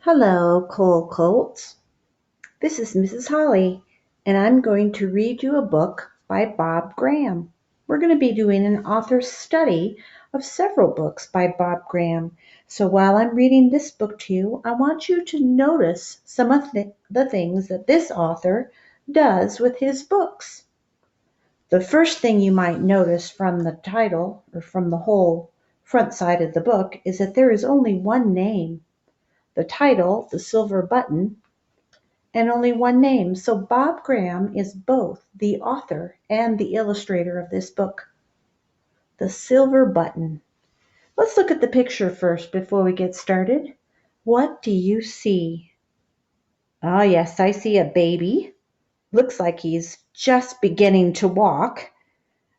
Hello, Coal Colts. This is Mrs. Holly, and I'm going to read you a book by Bob Graham. We're going to be doing an author study of several books by Bob Graham. So while I'm reading this book to you, I want you to notice some of the things that this author does with his books. The first thing you might notice from the title or from the whole front side of the book is that there is only one name. The title, The Silver Button, and only one name. So Bob Graham is both the author and the illustrator of this book. The Silver Button. Let's look at the picture first before we get started. What do you see? Oh, yes, I see a baby. Looks like he's just beginning to walk,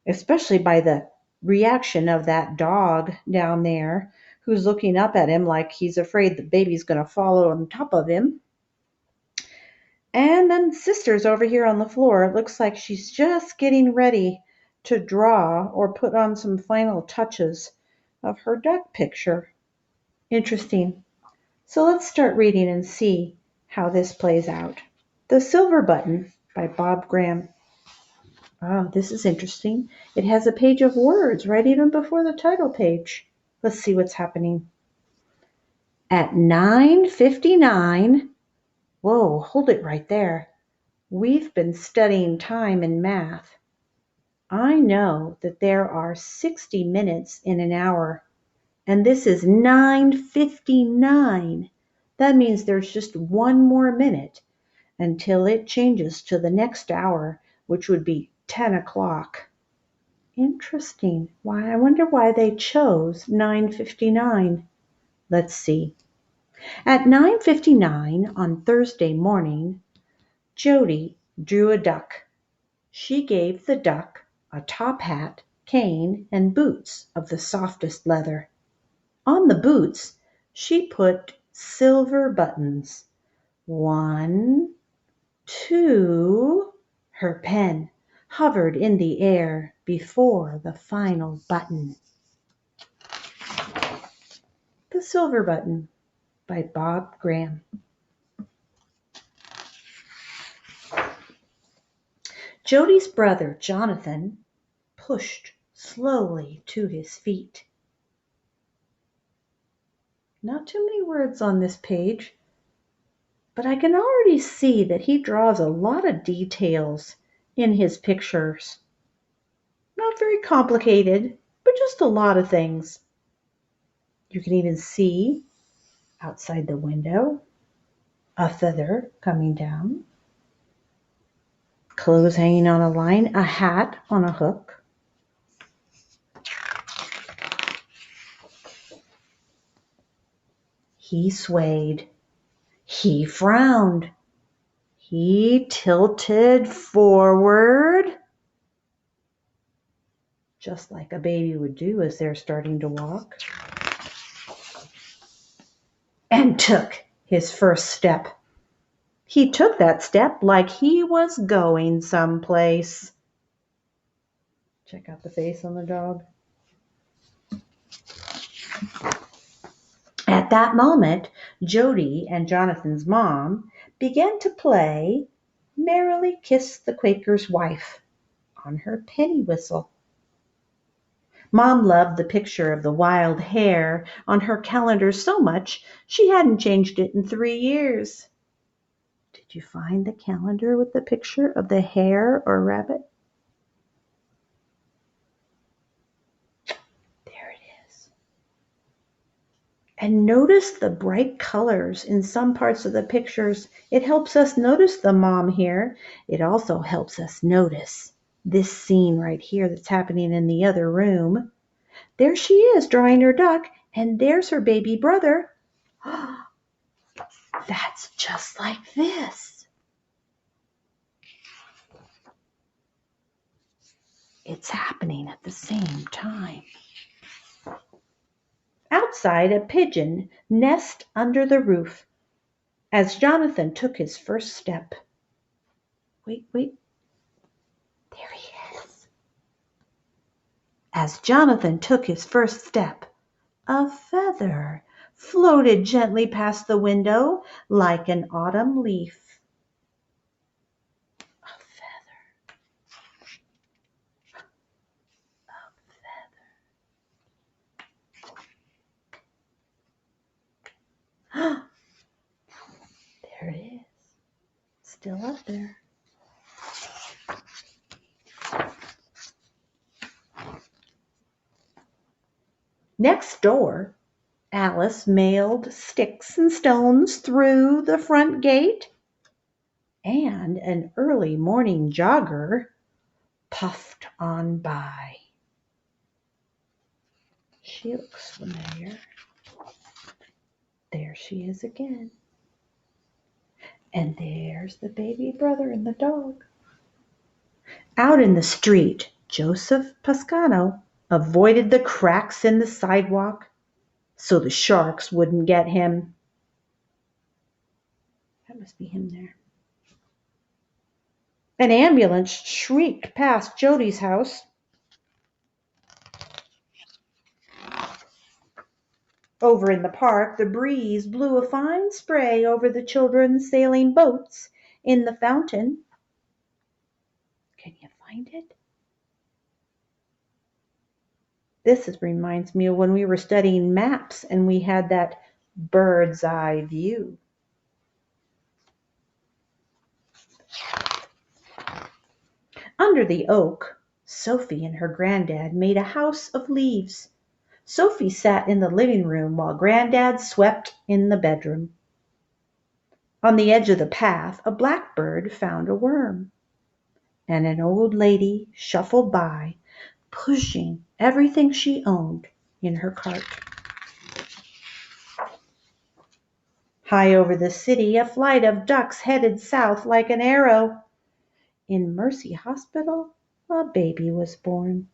especially by the reaction of that dog down there who's looking up at him like he's afraid the baby's going to fall on top of him. And then sister's over here on the floor. It looks like she's just getting ready to draw or put on some final touches of her duck picture. Interesting. So let's start reading and see how this plays out. The Silver Button by Bob Graham. Oh, this is interesting. It has a page of words right even before the title page. Let's see what's happening. At 9:59, whoa, hold it right there. We've been studying time and math. I know that there are 60 minutes in an hour, and this is 9:59. That means there's just one more minute until it changes to the next hour, which would be 10 o'clock. Interesting. Why? I wonder why they chose 9:59. Let's see. At 9:59 on Thursday morning, Jody drew a duck. She gave the duck a top hat, cane, and boots of the softest leather. On the boots she put silver buttons. 1, 2. Her pen hovered in the air before the final button. The Silver Button by Bob Graham. Jody's brother, Jonathan, pushed slowly to his feet. Not too many words on this page, but I can already see that he draws a lot of details in his pictures. Not very complicated, but just a lot of things. You can even see outside the window a feather coming down, clothes hanging on a line, a hat on a hook. He swayed. He frowned. He tilted forward, just like a baby would do as they're starting to walk, and took his first step. He took that step like he was going someplace. Check out the face on the dog. At that moment, Jody and Jonathan's mom began to play Merrily Kiss the Quaker's Wife on her penny whistle. Mom loved the picture of the wild hare on her calendar so much she hadn't changed it in 3 years. Did you find the calendar with the picture of the hare or rabbit? There it is. And notice the bright colors in some parts of the pictures. It helps us notice the mom here. It also helps us notice this scene right here that's happening in the other room. There she is drawing her duck, and there's her baby brother. That's just like this. It's happening at the same time. Outside, a pigeon nested under the roof as Jonathan took his first step. Wait. There he is. As Jonathan took his first step, a feather floated gently past the window like an autumn leaf. A feather, a feather. There it is, still up there. Next door, Alice mailed sticks and stones through the front gate, and an early morning jogger puffed on by. She looks familiar. There she is again. And there's the baby brother and the dog. Out in the street, Joseph Pascano avoided the cracks in the sidewalk so the sharks wouldn't get him. That must be him there. An ambulance shrieked past Jody's house. Over in the park, the breeze blew a fine spray over the children sailing boats in the fountain. Can you find it? This reminds me of when we were studying maps and we had that bird's eye view. Under the oak, Sophie and her granddad made a house of leaves. Sophie sat in the living room while Granddad swept in the bedroom. On the edge of the path, a blackbird found a worm, and an old lady shuffled by, pushing everything she owned in her cart. High over the city, a flight of ducks headed south like an arrow. In Mercy Hospital, a baby was born.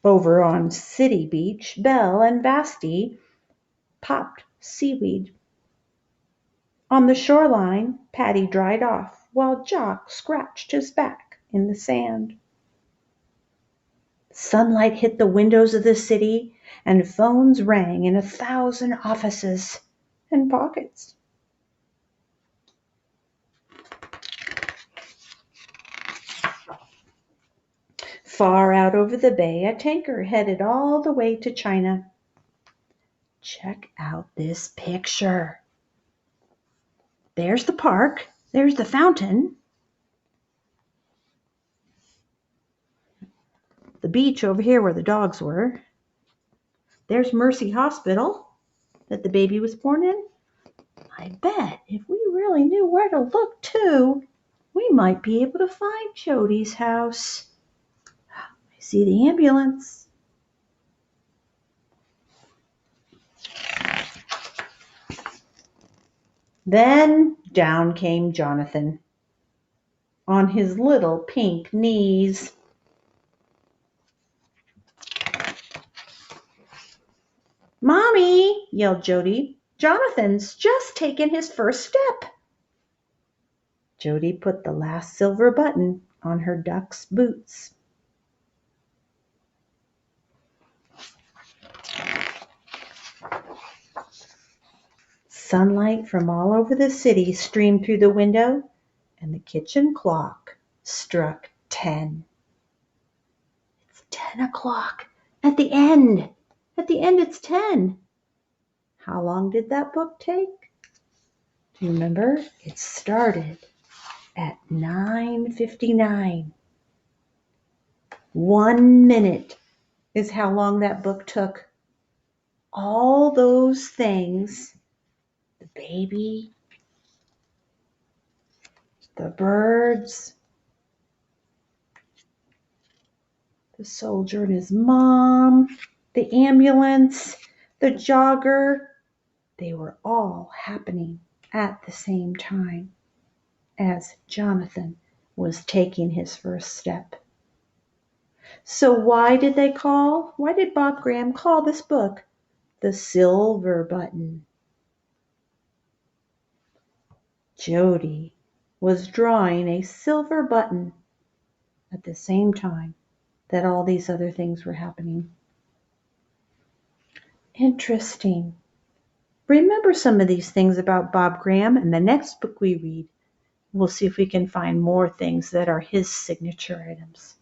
Over on City Beach, Belle and Vasti popped seaweed. On the shoreline, Patty dried off, while Jock scratched his back in the sand. Sunlight hit the windows of the city, and phones rang in 1,000 offices and pockets. Far out over the bay, a tanker headed all the way to China. Check out this picture. There's the park. There's the fountain. The beach over here where the dogs were. There's Mercy Hospital that the baby was born in. I bet if we really knew where to look too, we might be able to find Jody's house. I see the ambulance. Then down came Jonathan on his little pink knees. "Mommy," yelled Jody, "Jonathan's just taken his first step." Jody put the last silver button on her duck's boots. Sunlight from all over the city streamed through the window, and the kitchen clock struck 10. It's 10 o'clock. At the end, it's 10. How long did that book take? Do you remember? It started at 9:59. 1 minute is how long that book took. All those things, the baby, the birds, the soldier and his mom, the ambulance, the jogger, they were all happening at the same time as Jonathan was taking his first step. So why did Bob Graham call this book the Silver Button? Jody was drawing a silver button at the same time that all these other things were happening. Interesting. Remember some of these things about Bob Graham in the next book we read. We'll see if we can find more things that are his signature items.